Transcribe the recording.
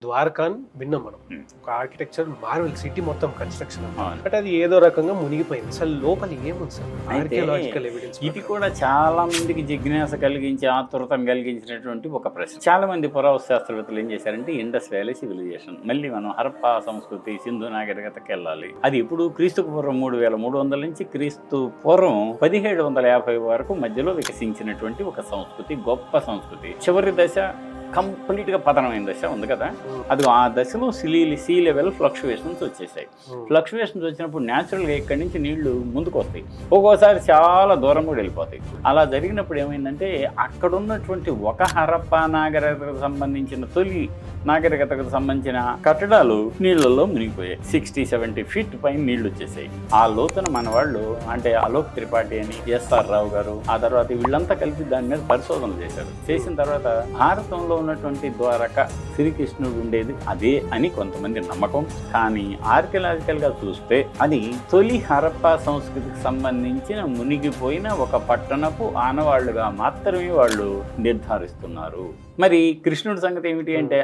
ద్వారకాన్ విన్నాం మనం. హ్మ్. ఒక ఆర్కిటెక్చర్ మార్వెల్ సిటీ మొత్తం కన్‌స్ట్రక్షన్ అవును. బట్ అది ఏదో రకంగా మునిగిపోయింది. అసలు లోపల ఏముంది సార్? అయితే ఆర్కియాలజికల్ ఎవిడెన్స్ ఇది కూడా చాలా మందికి జిజ్ఞాస కలిగించి ఆతృతం కలిగించినటువంటి ఒక ప్రశ్న. చాలా మంది పురావస్తు శాస్త్రవేత్తలు ఏం చేశారంటే ఇండస్ వ్యాలీ సివిలైజేషన్, మళ్ళీ మనం హరప్పా సంస్కృతి, సింధు నాగరికతకి వెళ్ళాలి. అది ఇప్పుడు క్రీస్తుకు పూర్వం 3300 నుంచి క్రీస్తు పూర్వం 1750 వరకు మధ్యలో వికసించినటువంటి ఒక సంస్కృతి, గొప్ప సంస్కృతి. చివరి దశ కంప్లీట్ గా పతనమైన దశ ఉంది కదా, అది ఆ దశలో సీ లెవెల్ ఫ్లక్చువేషన్స్ వచ్చేసాయి. ఫ్లక్చువేషన్స్ వచ్చినప్పుడు న్యాచురల్గా ఇక్కడి నుంచి నీళ్లు ముందుకు వస్తాయి, ఒక్కోసారి చాలా దూరం కూడా వెళ్ళిపోతాయి. అలా జరిగినప్పుడు ఏమైందంటే అక్కడ ఉన్నటువంటి ఒక హరప్పా నాగరికతకు సంబంధించిన తొలి నాగరికతకు సంబంధించిన కట్టడాలు నీళ్లలో మునిగిపోయాయి. 60-70 ఫీట్ పైన నీళ్లు వచ్చేసాయి. ఆ లోతున మన వాళ్ళు అంటే అలోక్ త్రిపాఠి అని, ఎస్ఆర్ రావు గారు, ఆ తర్వాత వీళ్ళంతా కలిసి దాని మీద పరిశోధనలు చేశారు. చేసిన తర్వాత భారతంలో ఉన్నటువంటి ద్వారక శ్రీకృష్ణుడు ఉండేది అదే అని కొంతమంది నమ్మకం. కానీ ఆర్కియలాజికల్ గా చూస్తే అది తొలి హరప్పా సంస్కృతికి సంబంధించిన మునిగిపోయిన ఒక పట్టణపు ఆనవాళ్లుగా మాత్రమే వాళ్ళు నిర్ధారిస్తున్నారు. మరి కృష్ణుడి సంగతి ఏమిటి అంటే